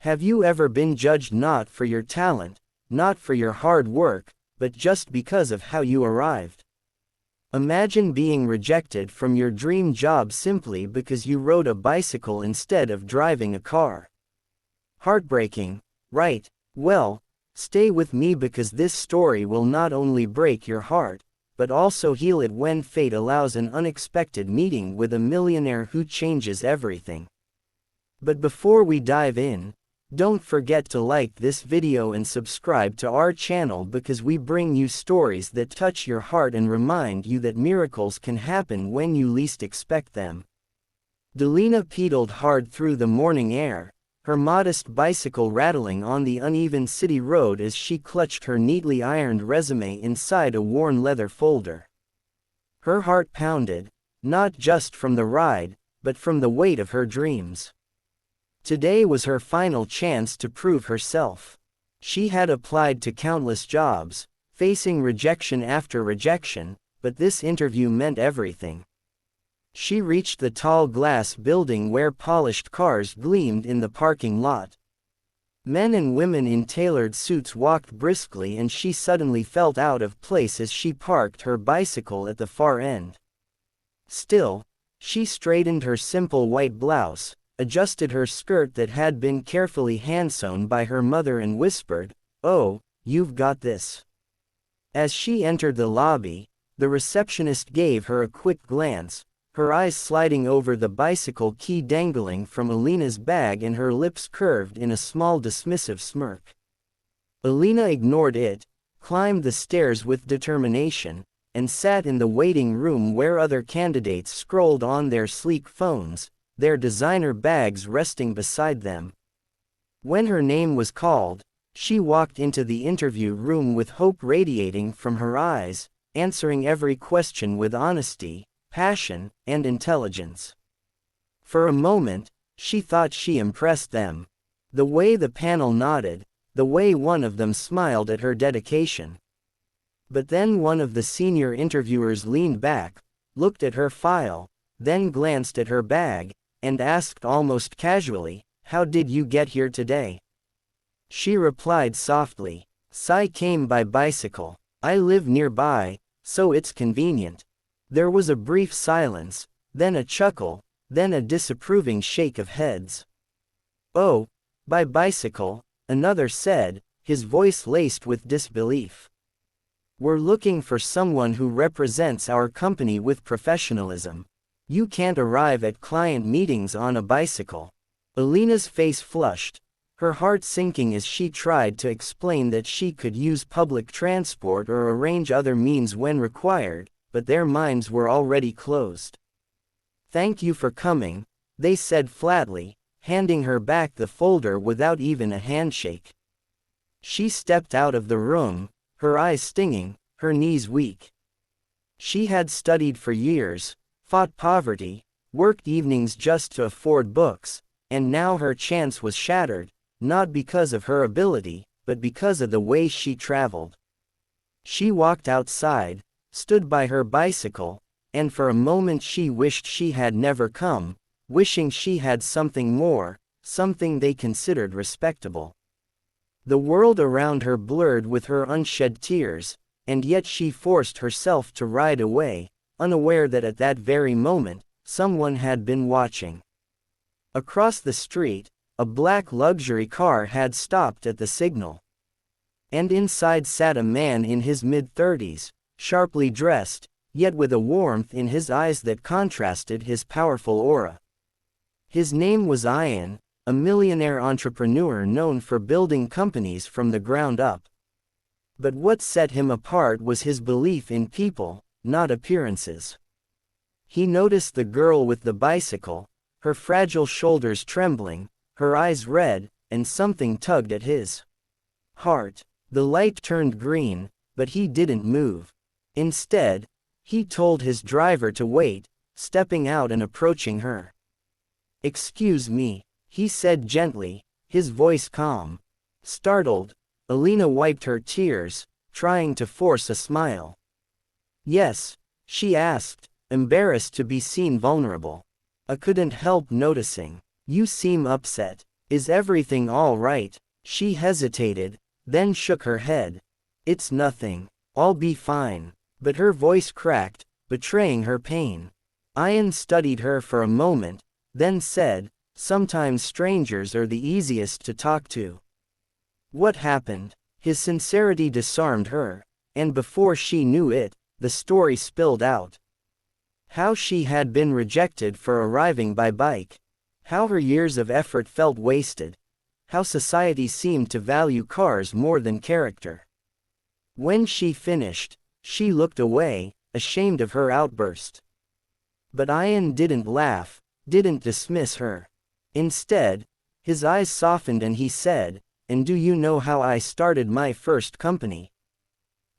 Have you ever been judged not for your talent, not for your hard work, but just because of how you arrived? Imagine being rejected from your dream job simply because you rode a bicycle instead of driving a car. Heartbreaking, right? Well, stay with me because this story will not only break your heart, but also heal it when fate allows an unexpected meeting with a millionaire who changes everything. But before we dive in, don't forget to like this video and subscribe to our channel because we bring you stories that touch your heart and remind you that miracles can happen when you least expect them. Delina pedaled hard through the morning air, her modest bicycle rattling on the uneven city road as she clutched her neatly ironed resume inside a worn leather folder. Her heart pounded, not just from the ride, but from the weight of her dreams. Today was her final chance to prove herself. She had applied to countless jobs, facing rejection after rejection, but this interview meant everything. She reached the tall glass building where polished cars gleamed in the parking lot. Men and women in tailored suits walked briskly and she suddenly felt out of place as she parked her bicycle at the far end. Still, she straightened her simple white blouse, adjusted her skirt that had been carefully hand-sewn by her mother and whispered, "Oh, you've got this." As she entered the lobby, the receptionist gave her a quick glance, her eyes sliding over the bicycle key dangling from Alina's bag and her lips curved in a small dismissive smirk. Alina ignored it, climbed the stairs with determination, and sat in the waiting room where other candidates scrolled on their sleek phones, their designer bags resting beside them. When her name was called, she walked into the interview room with hope radiating from her eyes, answering every question with honesty, passion, and intelligence. For a moment, she thought she impressed them. The way the panel nodded, the way one of them smiled at her dedication. But then one of the senior interviewers leaned back, looked at her file, then glanced at her bag, and asked almost casually, "How did you get here today?" She replied softly, "I came by bicycle. I live nearby, so it's convenient." There was a brief silence, then a chuckle, then a disapproving shake of heads. "Oh, by bicycle," another said, his voice laced with disbelief. "We're looking for someone who represents our company with professionalism. You can't arrive at client meetings on a bicycle." Alina's face flushed, her heart sinking as she tried to explain that she could use public transport or arrange other means when required, but their minds were already closed. "Thank you for coming," they said flatly, handing her back the folder without even a handshake. She stepped out of the room, her eyes stinging, her knees weak. She had studied for years, fought poverty, worked evenings just to afford books, and now her chance was shattered, not because of her ability, but because of the way she traveled. She walked outside, stood by her bicycle, and for a moment she wished she had never come, wishing she had something more, something they considered respectable. The world around her blurred with her unshed tears, and yet she forced herself to ride away, unaware that at that very moment, someone had been watching. Across the street, a black luxury car had stopped at the signal. And inside sat a man in his mid-30s, sharply dressed, yet with a warmth in his eyes that contrasted his powerful aura. His name was Ian, a millionaire entrepreneur known for building companies from the ground up. But what set him apart was his belief in people, not appearances. He noticed the girl with the bicycle, her fragile shoulders trembling, her eyes red, and something tugged at his heart. The light turned green, but he didn't move. Instead, he told his driver to wait, stepping out and approaching her. "Excuse me," he said gently, his voice calm. Startled, Alina wiped her tears, trying to force a smile. "Yes?" she asked, embarrassed to be seen vulnerable. "I couldn't help noticing. You seem upset. Is everything all right? She hesitated, then shook her head. It's nothing. I'll be fine. But her voice cracked, betraying her pain. Ian studied her for a moment, then said, "Sometimes strangers are the easiest to talk to." What happened? His sincerity disarmed her, and before she knew it, the story spilled out. How she had been rejected for arriving by bike. How her years of effort felt wasted. How society seemed to value cars more than character. When she finished, she looked away, ashamed of her outburst. But Ian didn't laugh, didn't dismiss her. Instead, his eyes softened and he said, "And do you know how I started my first company?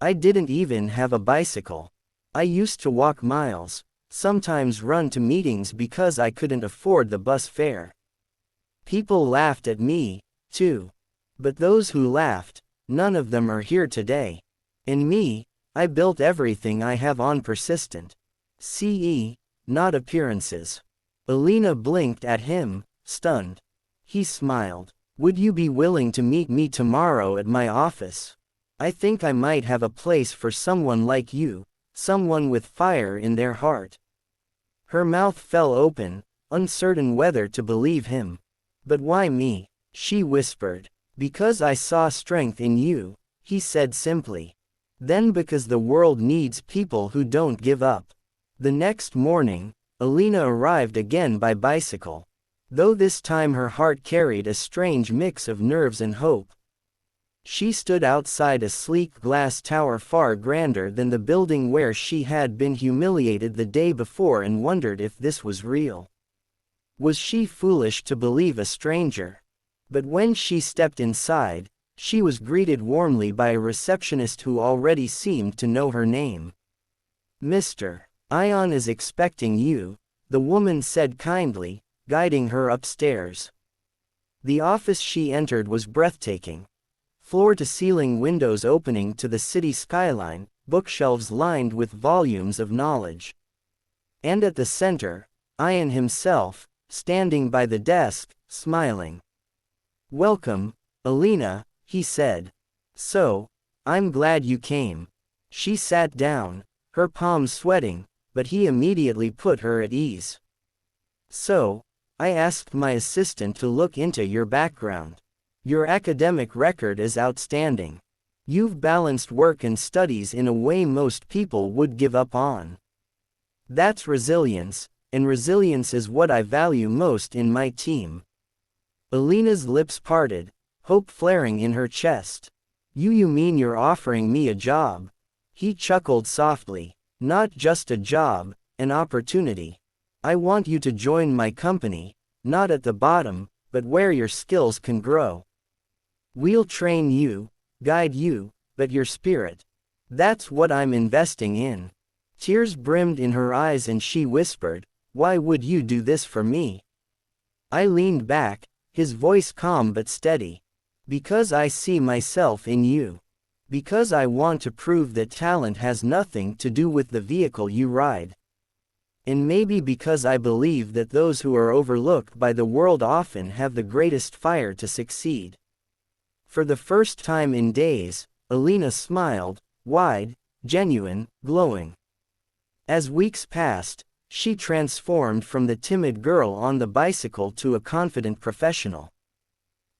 I didn't even have a bicycle. I used to walk miles, sometimes run to meetings because I couldn't afford the bus fare. People laughed at me, too. But those who laughed, none of them are here today. And me, I built everything I have on persistent CE, not appearances." Alina blinked at him, stunned. He smiled. "Would you be willing to meet me tomorrow at my office? I think I might have a place for someone like you, someone with fire in their heart." Her mouth fell open, uncertain whether to believe him. "But why me?" she whispered. "Because I saw strength in you," he said simply. "Then because the world needs people who don't give up." The next morning, Alina arrived again by bicycle. Though this time her heart carried a strange mix of nerves and hope. She stood outside a sleek glass tower far grander than the building where she had been humiliated the day before and wondered if this was real. Was she foolish to believe a stranger? But when she stepped inside, she was greeted warmly by a receptionist who already seemed to know her name. "Mr. Ian is expecting you," the woman said kindly, guiding her upstairs. The office she entered was breathtaking. Floor-to-ceiling windows opening to the city skyline, bookshelves lined with volumes of knowledge. And at the center, Ian himself, standing by the desk, smiling. "Welcome, Alina," he said. "So, I'm glad you came." She sat down, her palms sweating, but he immediately put her at ease. "So, I asked my assistant to look into your background. Your academic record is outstanding. You've balanced work and studies in a way most people would give up on. That's resilience, and resilience is what I value most in my team." Alina's lips parted, hope flaring in her chest. You mean you're offering me a job?" He chuckled softly. "Not just a job, an opportunity. I want you to join my company, not at the bottom, but where your skills can grow. We'll train you, guide you, but your spirit. That's what I'm investing in." Tears brimmed in her eyes and she whispered, "Why would you do this for me?" I leaned back, his voice calm but steady. "Because I see myself in you. Because I want to prove that talent has nothing to do with the vehicle you ride. And maybe because I believe that those who are overlooked by the world often have the greatest fire to succeed." For the first time in days, Alina smiled, wide, genuine, glowing. As weeks passed, she transformed from the timid girl on the bicycle to a confident professional.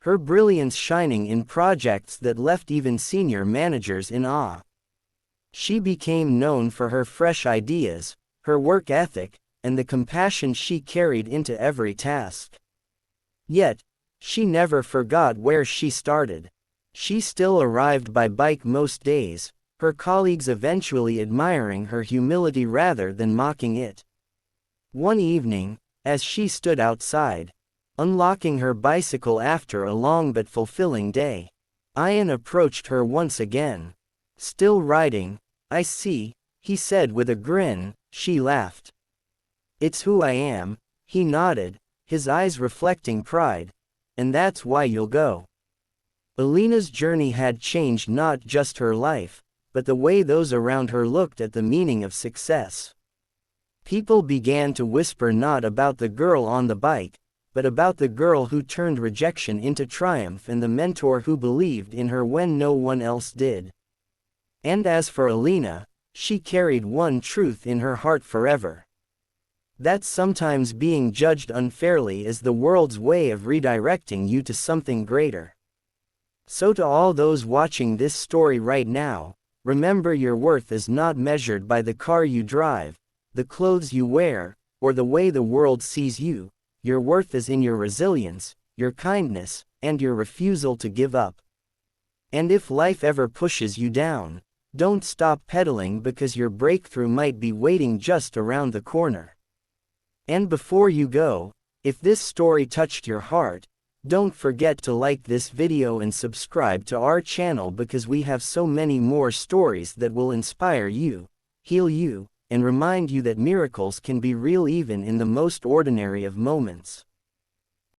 Her brilliance shining in projects that left even senior managers in awe. She became known for her fresh ideas, her work ethic, and the compassion she carried into every task. Yet, she never forgot where she started. She still arrived by bike most days, her colleagues eventually admiring her humility rather than mocking it. One evening, as she stood outside, unlocking her bicycle after a long but fulfilling day, Ian approached her once again. "Still riding, I see," he said with a grin. She laughed. "It's who I am," he nodded, his eyes reflecting pride. "And that's why you'll go." Alina's journey had changed not just her life, but the way those around her looked at the meaning of success. People began to whisper not about the girl on the bike, but about the girl who turned rejection into triumph and the mentor who believed in her when no one else did. And as for Alina, she carried one truth in her heart forever. That sometimes being judged unfairly is the world's way of redirecting you to something greater. So to all those watching this story right now, remember your worth is not measured by the car you drive, the clothes you wear, or the way the world sees you. Your worth is in your resilience, your kindness, and your refusal to give up. And if life ever pushes you down, don't stop pedaling because your breakthrough might be waiting just around the corner. And before you go, if this story touched your heart, don't forget to like this video and subscribe to our channel because we have so many more stories that will inspire you, heal you, and remind you that miracles can be real even in the most ordinary of moments.